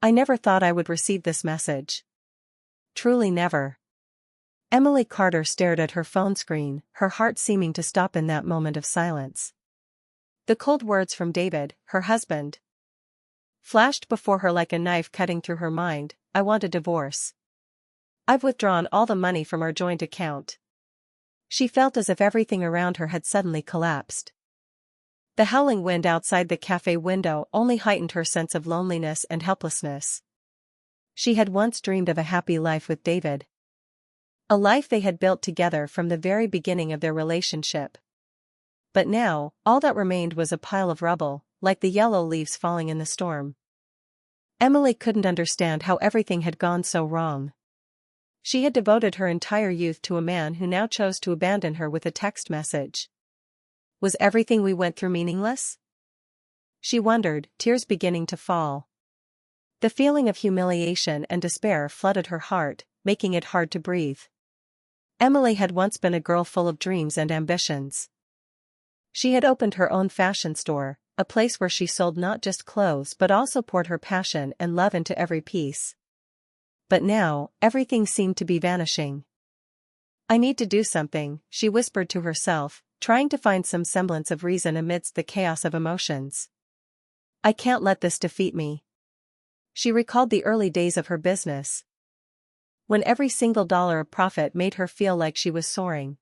I never thought I would receive this message. Truly never. Emily Carter stared at her phone screen, her heart seeming to stop in that moment of silence. The cold words from David, her husband, flashed before her like a knife cutting through her mind. I want a divorce. I've withdrawn all the money from our joint account. She felt as if everything around her had suddenly collapsed. The howling wind outside the cafe window only heightened her sense of loneliness and helplessness. She had once dreamed of a happy life with David. A life they had built together from the very beginning of their relationship. But now, all that remained was a pile of rubble, like the yellow leaves falling in the storm. Emily couldn't understand how everything had gone so wrong. She had devoted her entire youth to a man who now chose to abandon her with a text message. Was everything we went through meaningless? She wondered, tears beginning to fall. The feeling of humiliation and despair flooded her heart, making it hard to breathe. Emily had once been a girl full of dreams and ambitions. She had opened her own fashion store, a place where she sold not just clothes but also poured her passion and love into every piece. But now, everything seemed to be vanishing. I need to do something, she whispered to herself, trying to find some semblance of reason amidst the chaos of emotions. I can't let this defeat me. She recalled the early days of her business, when every single dollar of profit made her feel like she was soaring.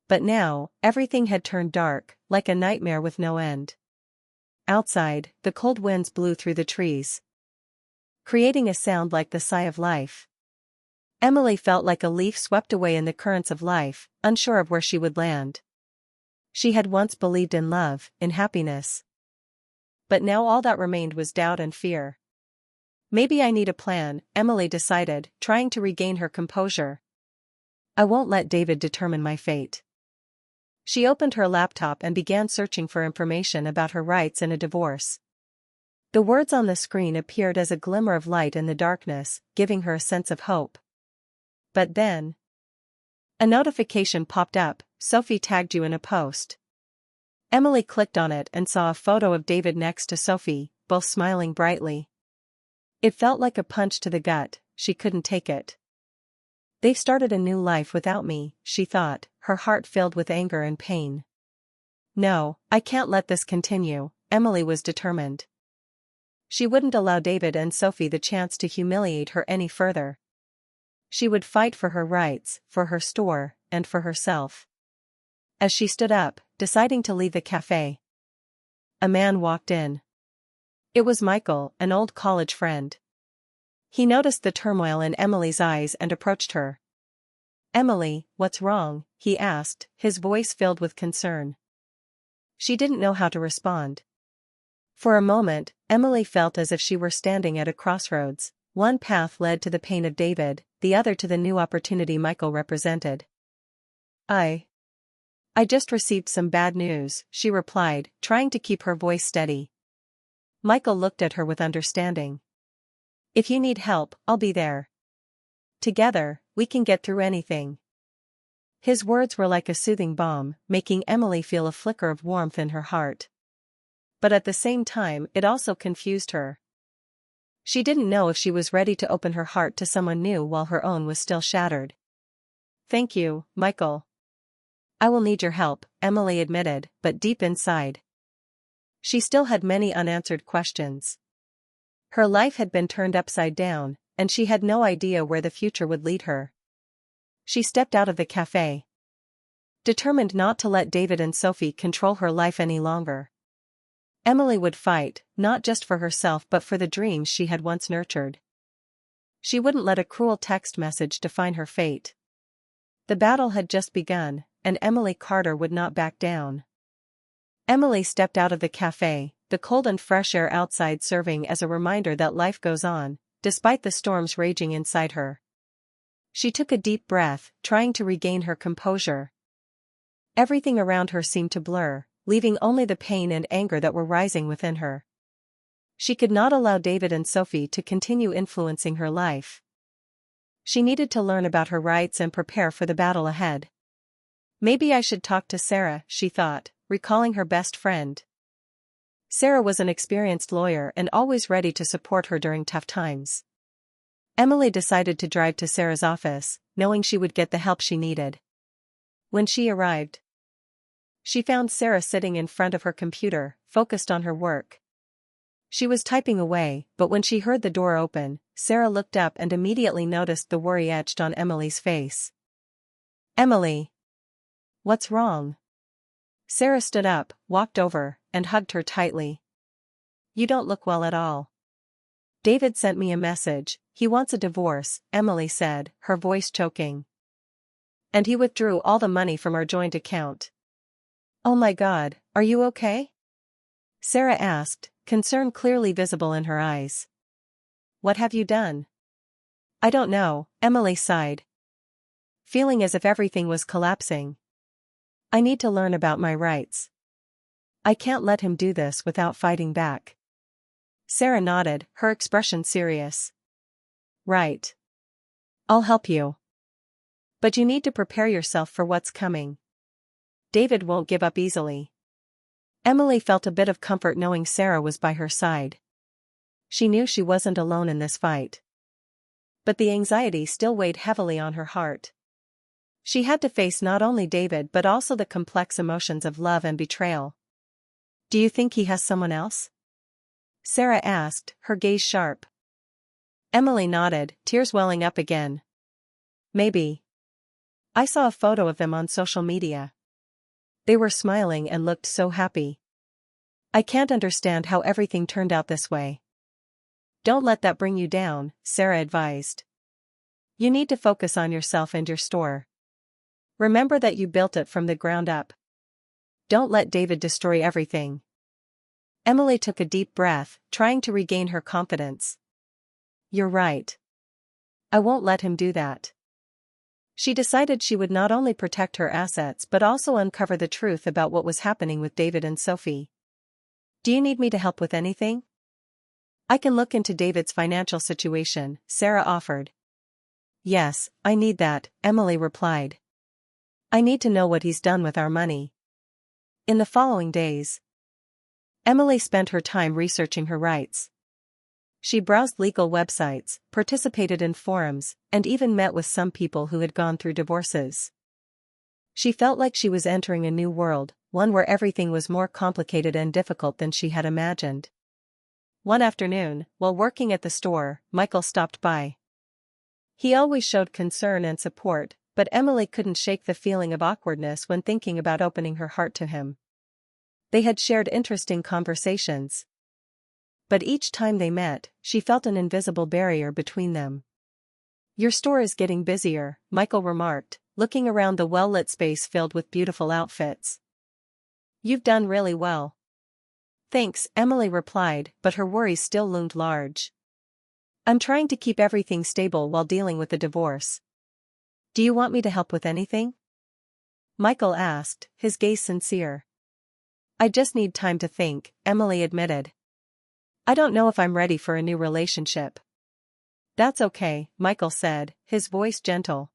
But now, everything had turned dark, like a nightmare with no end. Outside, the cold winds blew through the trees, creating a sound like the sigh of life. Emily felt like a leaf swept away in the currents of life, unsure of where she would land. She had once believed in love, in happiness. But now all that remained was doubt and fear. Maybe I need a plan, Emily decided, trying to regain her composure. I won't let David determine my fate. She opened her laptop and began searching for information about her rights in a divorce. The words on the screen appeared as a glimmer of light in the darkness, giving her a sense of hope. But then, a notification popped up. Sophie tagged you in a post. Emily clicked on it and saw a photo of David next to Sophie, both smiling brightly. It felt like a punch to the gut. She couldn't take it. They've started a new life without me, she thought, her heart filled with anger and pain. No, I can't let this continue, Emily was determined. She wouldn't allow David and Sophie the chance to humiliate her any further. She would fight for her rights, for her store, and for herself. As she stood up, deciding to leave the cafe, a man walked in. It was Michael, an old college friend. He noticed the turmoil in Emily's eyes and approached her. Emily, what's wrong? He asked, his voice filled with concern. She didn't know how to respond. For a moment, Emily felt as if she were standing at a crossroads. One path led to the pain of David, the other to the new opportunity Michael represented. I just received some bad news, she replied, trying to keep her voice steady. Michael looked at her with understanding. If you need help, I'll be there. Together, we can get through anything. His words were like a soothing balm, making Emily feel a flicker of warmth in her heart. But at the same time, it also confused her. She didn't know if she was ready to open her heart to someone new while her own was still shattered. Thank you, Michael. I will need your help, Emily admitted, but deep inside, she still had many unanswered questions. Her life had been turned upside down, and she had no idea where the future would lead her. She stepped out of the cafe, determined not to let David and Sophie control her life any longer. Emily would fight, not just for herself but for the dreams she had once nurtured. She wouldn't let a cruel text message define her fate. The battle had just begun, and Emily Carter would not back down. Emily stepped out of the cafe, the cold and fresh air outside serving as a reminder that life goes on, despite the storms raging inside her. She took a deep breath, trying to regain her composure. Everything around her seemed to blur, leaving only the pain and anger that were rising within her. She could not allow David and Sophie to continue influencing her life. She needed to learn about her rights and prepare for the battle ahead. Maybe I should talk to Sarah, she thought, recalling her best friend. Sarah was an experienced lawyer and always ready to support her during tough times. Emily decided to drive to Sarah's office, knowing she would get the help she needed. When she arrived, she found Sarah sitting in front of her computer, focused on her work. She was typing away, but when she heard the door open, Sarah looked up and immediately noticed the worry etched on Emily's face. "Emily. What's wrong?" Sarah stood up, walked over, and hugged her tightly. "You don't look well at all." "David sent me a message, he wants a divorce," Emily said, her voice choking. "And he withdrew all the money from our joint account." "Oh my God, are you okay?" Sarah asked, concern clearly visible in her eyes. "What have you done?" "I don't know," Emily sighed, feeling as if everything was collapsing. "I need to learn about my rights. I can't let him do this without fighting back." Sarah nodded, her expression serious. "Right. I'll help you. But you need to prepare yourself for what's coming. David won't give up easily." Emily felt a bit of comfort knowing Sarah was by her side. She knew she wasn't alone in this fight. But the anxiety still weighed heavily on her heart. She had to face not only David but also the complex emotions of love and betrayal. "Do you think he has someone else?" Sarah asked, her gaze sharp. Emily nodded, tears welling up again. "Maybe. I saw a photo of them on social media. They were smiling and looked so happy. I can't understand how everything turned out this way." "Don't let that bring you down," Sarah advised. "You need to focus on yourself and your store. Remember that you built it from the ground up. Don't let David destroy everything." Emily took a deep breath, trying to regain her confidence. "You're right. I won't let him do that." She decided she would not only protect her assets but also uncover the truth about what was happening with David and Sophie. "Do you need me to help with anything?" "I can look into David's financial situation," Sarah offered. "Yes, I need that," Emily replied. "I need to know what he's done with our money." In the following days, Emily spent her time researching her rights. She browsed legal websites, participated in forums, and even met with some people who had gone through divorces. She felt like she was entering a new world, one where everything was more complicated and difficult than she had imagined. One afternoon, while working at the store, Michael stopped by. He always showed concern and support, but Emily couldn't shake the feeling of awkwardness when thinking about opening her heart to him. They had shared interesting conversations, but each time they met, she felt an invisible barrier between them. "Your store is getting busier," Michael remarked, looking around the well-lit space filled with beautiful outfits. "You've done really well." "Thanks," Emily replied, but her worries still loomed large. "I'm trying to keep everything stable while dealing with the divorce. Do you want me to help with anything?" Michael asked, his gaze sincere. "I just need time to think," Emily admitted. "I don't know if I'm ready for a new relationship." "That's okay," Michael said, his voice gentle.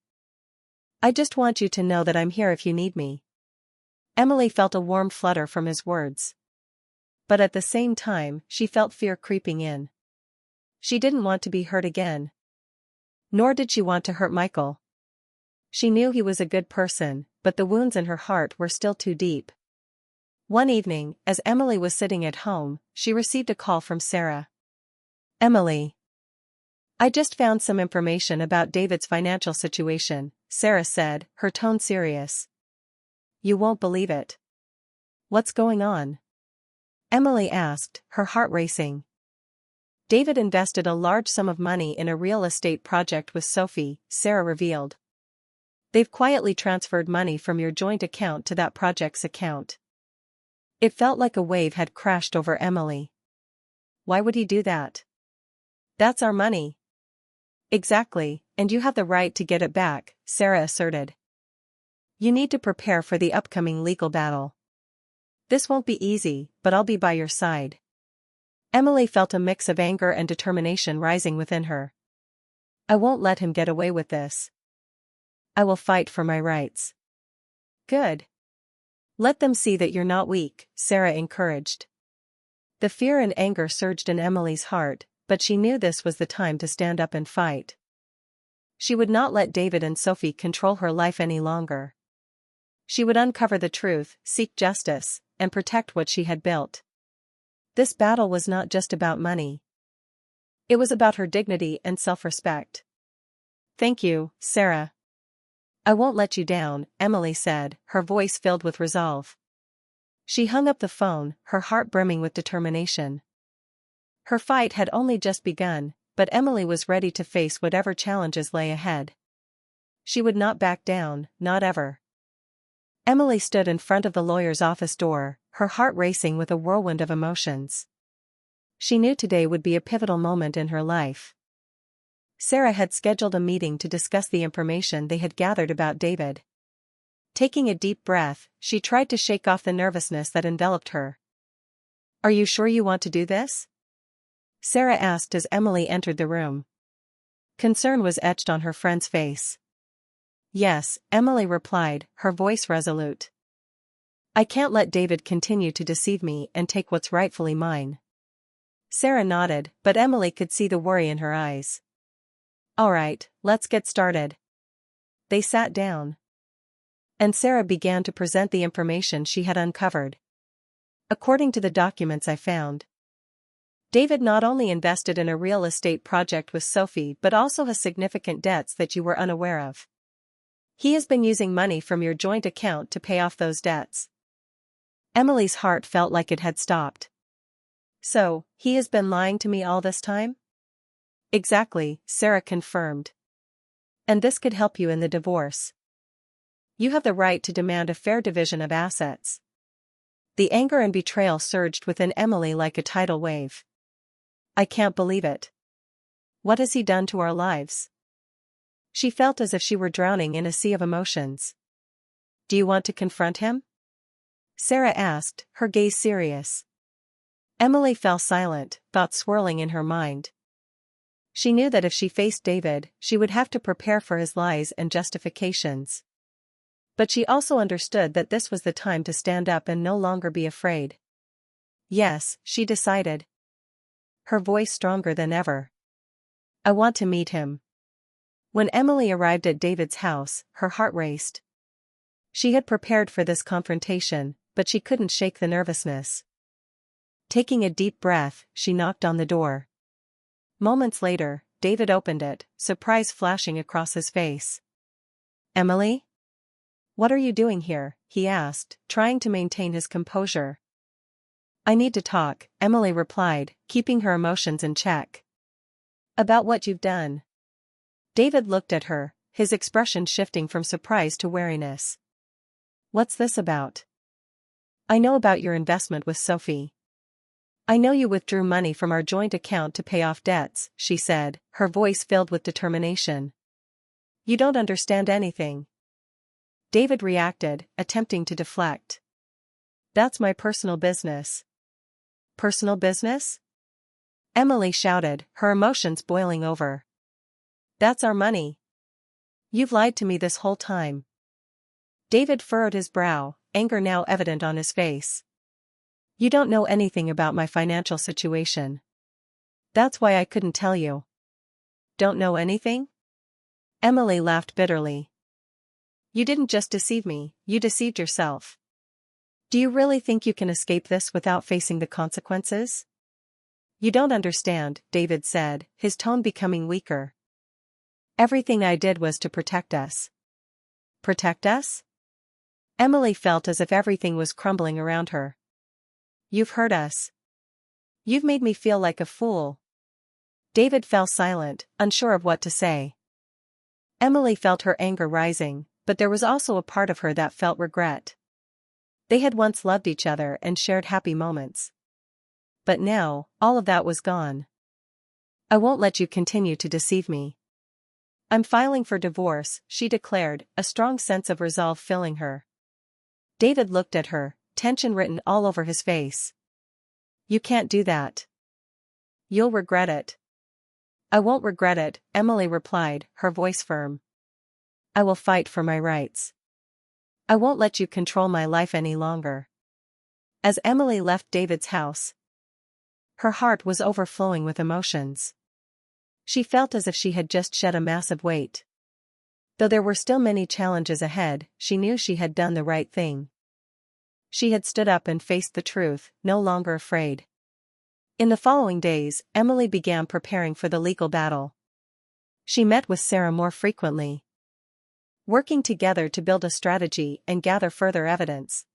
"I just want you to know that I'm here if you need me." Emily felt a warm flutter from his words. But at the same time, she felt fear creeping in. She didn't want to be hurt again. Nor did she want to hurt Michael. She knew he was a good person, but the wounds in her heart were still too deep. One evening, as Emily was sitting at home, she received a call from Sarah. "Emily. I just found some information about David's financial situation," Sarah said, her tone serious. "You won't believe it." "What's going on?" Emily asked, her heart racing. "David invested a large sum of money in a real estate project with Sophie," Sarah revealed. "They've quietly transferred money from your joint account to that project's account." It felt like a wave had crashed over Emily. "Why would he do that?" "That's our money." "Exactly, and you have the right to get it back," Sarah asserted. "You need to prepare for the upcoming legal battle. This won't be easy, but I'll be by your side." Emily felt a mix of anger and determination rising within her. "I won't let him get away with this. I will fight for my rights." "Good. Let them see that you're not weak," Sarah encouraged. The fear and anger surged in Emily's heart, but she knew this was the time to stand up and fight. She would not let David and Sophie control her life any longer. She would uncover the truth, seek justice, and protect what she had built. This battle was not just about money. It was about her dignity and self-respect. "Thank you, Sarah. I won't let you down," Emily said, her voice filled with resolve. She hung up the phone, her heart brimming with determination. Her fight had only just begun, but Emily was ready to face whatever challenges lay ahead. She would not back down, not ever. Emily stood in front of the lawyer's office door, her heart racing with a whirlwind of emotions. She knew today would be a pivotal moment in her life. Sarah had scheduled a meeting to discuss the information they had gathered about David. Taking a deep breath, she tried to shake off the nervousness that enveloped her. "Are you sure you want to do this?" Sarah asked as Emily entered the room. Concern was etched on her friend's face. "Yes," Emily replied, her voice resolute. "I can't let David continue to deceive me and take what's rightfully mine." Sarah nodded, but Emily could see the worry in her eyes. "All right, let's get started." They sat down. And Sarah began to present the information she had uncovered. "According to the documents I found, David not only invested in a real estate project with Sophie but also has significant debts that you were unaware of. He has been using money from your joint account to pay off those debts." Emily's heart felt like it had stopped. "So, he has been lying to me all this time?" "Exactly," Sarah confirmed. "And this could help you in the divorce. You have the right to demand a fair division of assets." The anger and betrayal surged within Emily like a tidal wave. "I can't believe it. What has he done to our lives?" She felt as if she were drowning in a sea of emotions. "Do you want to confront him?" Sarah asked, her gaze serious. Emily fell silent, thoughts swirling in her mind. She knew that if she faced David, she would have to prepare for his lies and justifications. But she also understood that this was the time to stand up and no longer be afraid. "Yes," she decided. Her voice stronger than ever. "I want to meet him." When Emily arrived at David's house, her heart raced. She had prepared for this confrontation, but she couldn't shake the nervousness. Taking a deep breath, she knocked on the door. Moments later, David opened it, surprise flashing across his face. "Emily? What are you doing here?" he asked, trying to maintain his composure. "I need to talk," Emily replied, keeping her emotions in check. "About what you've done." David looked at her, his expression shifting from surprise to wariness. "What's this about?" "I know about your investment with Sophie. I know you withdrew money from our joint account to pay off debts," she said, her voice filled with determination. "You don't understand anything." David reacted, attempting to deflect. "That's my personal business." "Personal business?" Emily shouted, her emotions boiling over. "That's our money. You've lied to me this whole time." David furrowed his brow, anger now evident on his face. "You don't know anything about my financial situation. That's why I couldn't tell you." "Don't know anything?" Emily laughed bitterly. "You didn't just deceive me, you deceived yourself. Do you really think you can escape this without facing the consequences?" "You don't understand," David said, his tone becoming weaker. "Everything I did was to protect us." "Protect us?" Emily felt as if everything was crumbling around her. "You've hurt us. You've made me feel like a fool." David fell silent, unsure of what to say. Emily felt her anger rising, but there was also a part of her that felt regret. They had once loved each other and shared happy moments. But now, all of that was gone. "I won't let you continue to deceive me. I'm filing for divorce," she declared, a strong sense of resolve filling her. David looked at her, tension written all over his face. "You can't do that. You'll regret it." "I won't regret it," Emily replied, her voice firm. "I will fight for my rights. I won't let you control my life any longer." As Emily left David's house, Her heart was overflowing with emotions. She felt as if she had just shed a massive weight. Though there were still many challenges ahead, she knew she had done the right thing. She had stood up and faced the truth, no longer afraid. In the following days, Emily began preparing for the legal battle. She met with Sarah more frequently, working together to build a strategy and gather further evidence.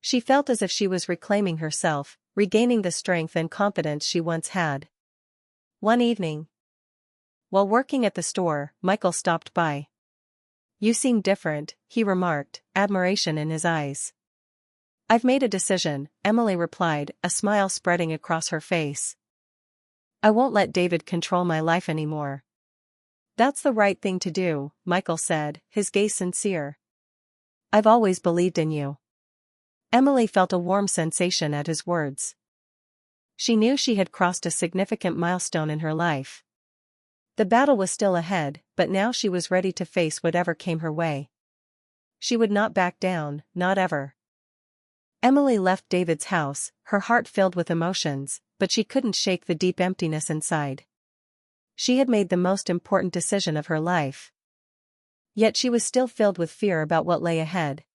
She felt as if she was reclaiming herself, regaining the strength and confidence she once had. One evening, while working at the store, Michael stopped by. "You seem different," he remarked, admiration in his eyes. "I've made a decision," Emily replied, a smile spreading across her face. "I won't let David control my life anymore." "That's the right thing to do," Michael said, his gaze sincere. "I've always believed in you." Emily felt a warm sensation at his words. She knew she had crossed a significant milestone in her life. The battle was still ahead, but now she was ready to face whatever came her way. She would not back down, not ever. Emily left David's house, her heart filled with emotions, but she couldn't shake the deep emptiness inside. She had made the most important decision of her life. Yet she was still filled with fear about what lay ahead.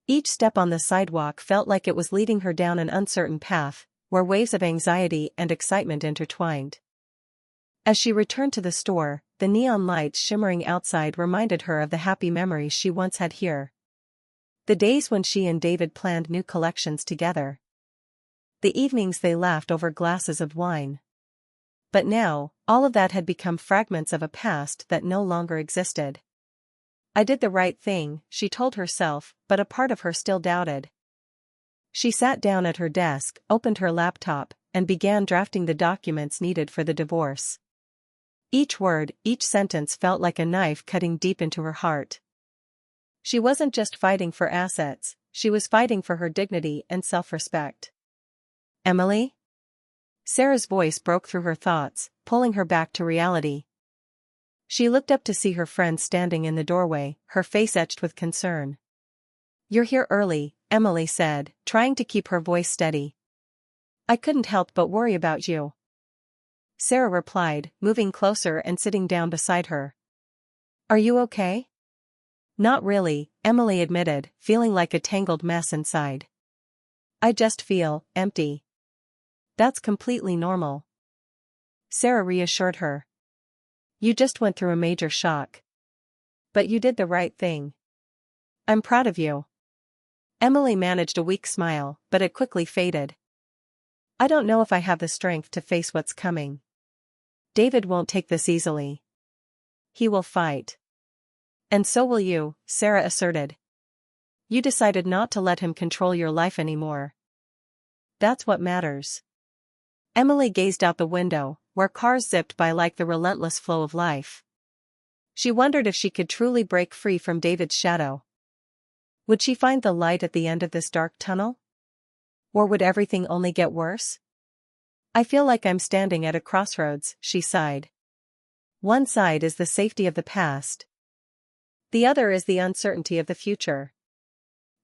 Each step on the sidewalk felt like it was leading her down an uncertain path, where waves of anxiety and excitement intertwined. As she returned to the store, the neon lights shimmering outside reminded her of the happy memories she once had here. The days when she and David planned new collections together. The evenings they laughed over glasses of wine. But now, all of that had become fragments of a past that no longer existed. "I did the right thing," she told herself, but a part of her still doubted. She sat down at her desk, opened her laptop, and began drafting the documents needed for the divorce. Each word, each sentence felt like a knife cutting deep into her heart. She wasn't just fighting for assets, she was fighting for her dignity and self-respect. "Emily?" Sarah's voice broke through her thoughts, pulling her back to reality. She looked up to see her friend standing in the doorway, her face etched with concern. "You're here early," Emily said, trying to keep her voice steady. "I couldn't help but worry about you," Sarah replied, moving closer and sitting down beside her. "Are you okay?" "Not really," Emily admitted, feeling like a tangled mess inside. "I just feel empty." "That's completely normal," Sarah reassured her. "You just went through a major shock. But you did the right thing. I'm proud of you." Emily managed a weak smile, but it quickly faded. "I don't know if I have the strength to face what's coming. David won't take this easily. He will fight. And so will you," Sarah asserted. "You decided not to let him control your life anymore. That's what matters." Emily gazed out the window, where cars zipped by like the relentless flow of life. She wondered if she could truly break free from David's shadow. Would she find the light at the end of this dark tunnel? Or would everything only get worse? "I feel like I'm standing at a crossroads," she sighed. "One side is the safety of the past. The other is the uncertainty of the future."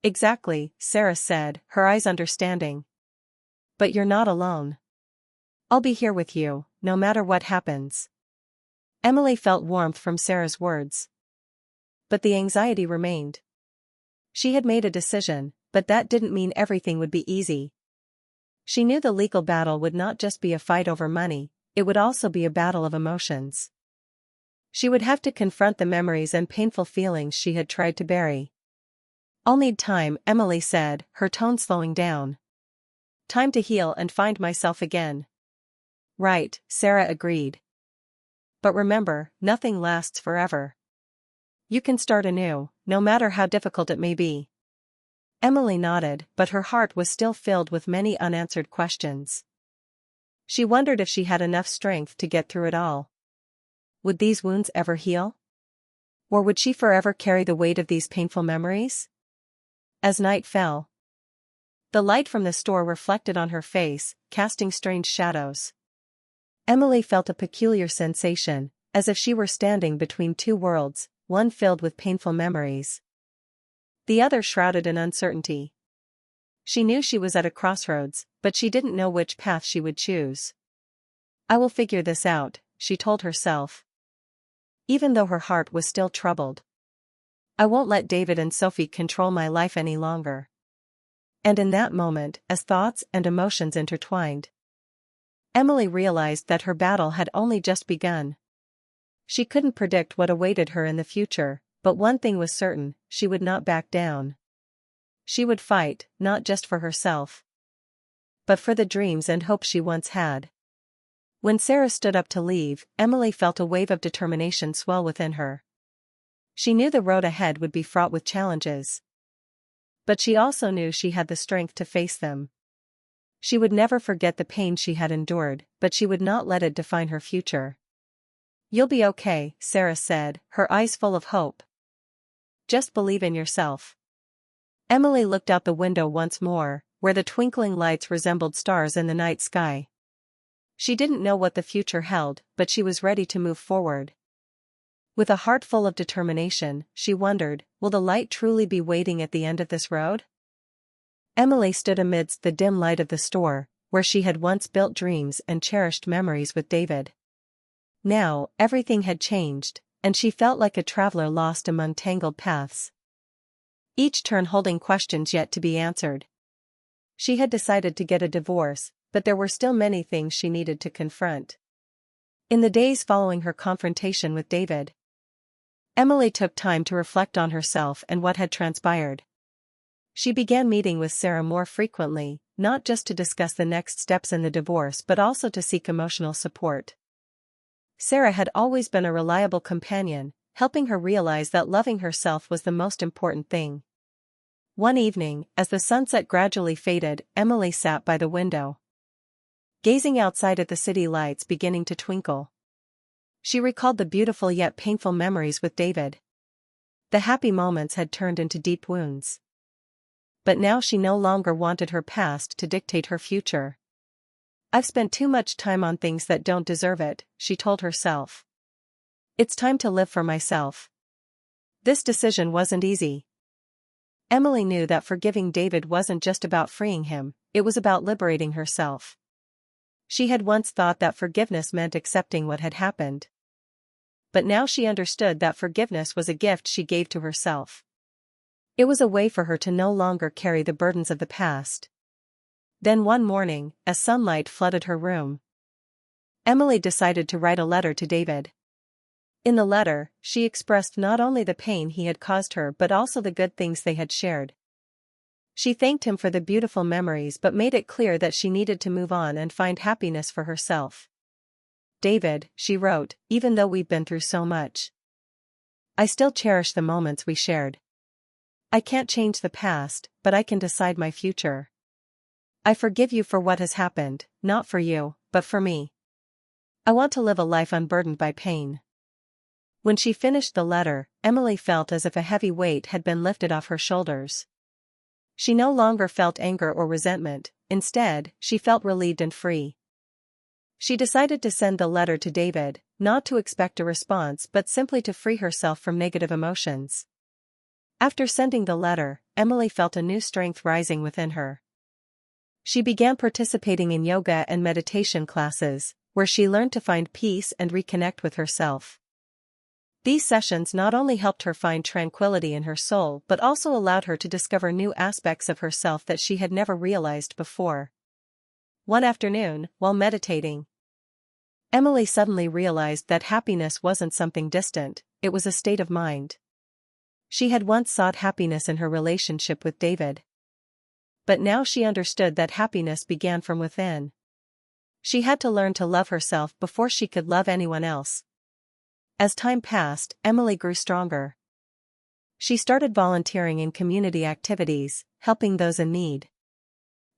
"Exactly," Sarah said, her eyes understanding. "But you're not alone. I'll be here with you, no matter what happens." Emily felt warmth from Sarah's words. But the anxiety remained. She had made a decision, but that didn't mean everything would be easy. She knew the legal battle would not just be a fight over money, it would also be a battle of emotions. She would have to confront the memories and painful feelings she had tried to bury. "I'll need time," Emily said, her tone slowing down. "Time to heal and find myself again." "Right," Sarah agreed. "But remember, nothing lasts forever. You can start anew, no matter how difficult it may be." Emily nodded, but her heart was still filled with many unanswered questions. She wondered if she had enough strength to get through it all. Would these wounds ever heal? Or would she forever carry the weight of these painful memories? As night fell, the light from the store reflected on her face, casting strange shadows. Emily felt a peculiar sensation, as if she were standing between two worlds, one filled with painful memories, the other shrouded in uncertainty. She knew she was at a crossroads, but she didn't know which path she would choose. I will figure this out, she told herself. Even though her heart was still troubled. I won't let David and Sophie control my life any longer. And in that moment, as thoughts and emotions intertwined, Emily realized that her battle had only just begun. She couldn't predict what awaited her in the future, but one thing was certain: she would not back down. She would fight, not just for herself, but for the dreams and hope she once had. When Sarah stood up to leave, Emily felt a wave of determination swell within her. She knew the road ahead would be fraught with challenges. But she also knew she had the strength to face them. She would never forget the pain she had endured, but she would not let it define her future. You'll be okay, Sarah said, her eyes full of hope. Just believe in yourself. Emily looked out the window once more, where the twinkling lights resembled stars in the night sky. She didn't know what the future held, but she was ready to move forward. With a heart full of determination, she wondered, will the light truly be waiting at the end of this road? Emily stood amidst the dim light of the store, where she had once built dreams and cherished memories with David. Now, everything had changed, and she felt like a traveler lost among tangled paths, each turn holding questions yet to be answered. She had decided to get a divorce, but there were still many things she needed to confront. In the days following her confrontation with David, Emily took time to reflect on herself and what had transpired. She began meeting with Sarah more frequently, not just to discuss the next steps in the divorce but also to seek emotional support. Sarah had always been a reliable companion, helping her realize that loving herself was the most important thing. One evening, as the sunset gradually faded, Emily sat by the window, gazing outside at the city lights beginning to twinkle. She recalled the beautiful yet painful memories with David. The happy moments had turned into deep wounds. But now she no longer wanted her past to dictate her future. I've spent too much time on things that don't deserve it, she told herself. It's time to live for myself. This decision wasn't easy. Emily knew that forgiving David wasn't just about freeing him, it was about liberating herself. She had once thought that forgiveness meant accepting what had happened. But now she understood that forgiveness was a gift she gave to herself. It was a way for her to no longer carry the burdens of the past. Then one morning, as sunlight flooded her room, Emily decided to write a letter to David. In the letter, she expressed not only the pain he had caused her but also the good things they had shared. She thanked him for the beautiful memories but made it clear that she needed to move on and find happiness for herself. David, she wrote, even though we've been through so much, I still cherish the moments we shared. I can't change the past, but I can decide my future. I forgive you for what has happened, not for you, but for me. I want to live a life unburdened by pain. When she finished the letter, Emily felt as if a heavy weight had been lifted off her shoulders. She no longer felt anger or resentment, instead, she felt relieved and free. She decided to send the letter to David, not to expect a response but simply to free herself from negative emotions. After sending the letter, Emily felt a new strength rising within her. She began participating in yoga and meditation classes, where she learned to find peace and reconnect with herself. These sessions not only helped her find tranquility in her soul but also allowed her to discover new aspects of herself that she had never realized before. One afternoon, while meditating, Emily suddenly realized that happiness wasn't something distant, it was a state of mind. She had once sought happiness in her relationship with David. But now she understood that happiness began from within. She had to learn to love herself before she could love anyone else. As time passed, Emily grew stronger. She started volunteering in community activities, helping those in need.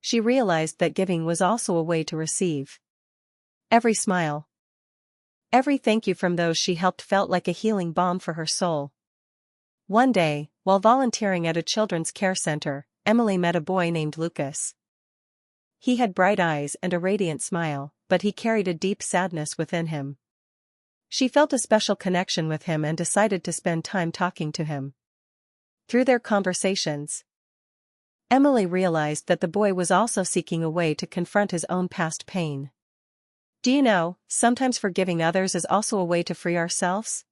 She realized that giving was also a way to receive. Every smile, every thank you from those she helped felt like a healing balm for her soul. One day, while volunteering at a children's care center, Emily met a boy named Lucas. He had bright eyes and a radiant smile, but he carried a deep sadness within him. She felt a special connection with him and decided to spend time talking to him. Through their conversations, Emily realized that the boy was also seeking a way to confront his own past pain. Do you know, sometimes forgiving others is also a way to free ourselves?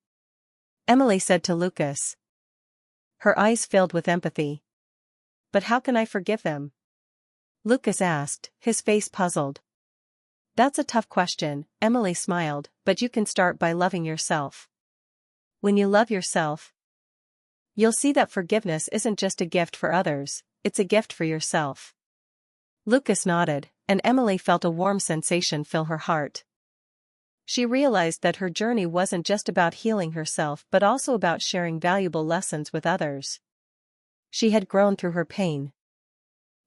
Emily said to Lucas. Her eyes filled with empathy. But how can I forgive them? Lucas asked, his face puzzled. That's a tough question, Emily smiled, but you can start by loving yourself. When you love yourself, you'll see that forgiveness isn't just a gift for others, it's a gift for yourself. Lucas nodded, and Emily felt a warm sensation fill her heart. She realized that her journey wasn't just about healing herself but also about sharing valuable lessons with others. She had grown through her pain.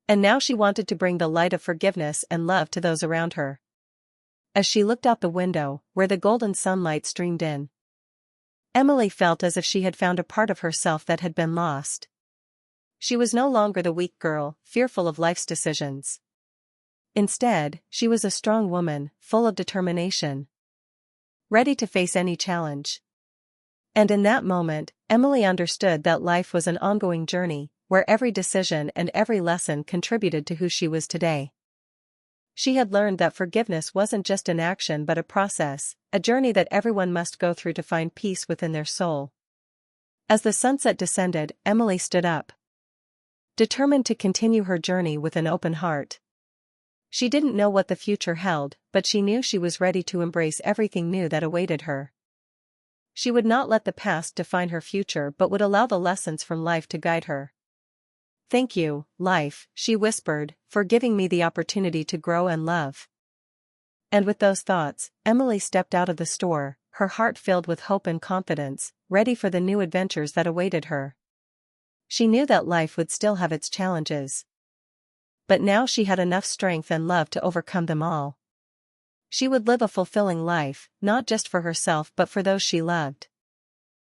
And now she wanted to bring the light of forgiveness and love to those around her. As she looked out the window, where the golden sunlight streamed in, Emily felt as if she had found a part of herself that had been lost. She was no longer the weak girl, fearful of life's decisions. Instead, she was a strong woman, full of determination, ready to face any challenge. And in that moment, Emily understood that life was an ongoing journey, where every decision and every lesson contributed to who she was today. She had learned that forgiveness wasn't just an action but a process, a journey that everyone must go through to find peace within their soul. As the sunset descended, Emily stood up, determined to continue her journey with an open heart. She didn't know what the future held, but she knew she was ready to embrace everything new that awaited her. She would not let the past define her future but would allow the lessons from life to guide her. Thank you, life, she whispered, for giving me the opportunity to grow and love. And with those thoughts, Emily stepped out of the store, her heart filled with hope and confidence, ready for the new adventures that awaited her. She knew that life would still have its challenges, but now she had enough strength and love to overcome them all. She would live a fulfilling life, not just for herself but for those she loved.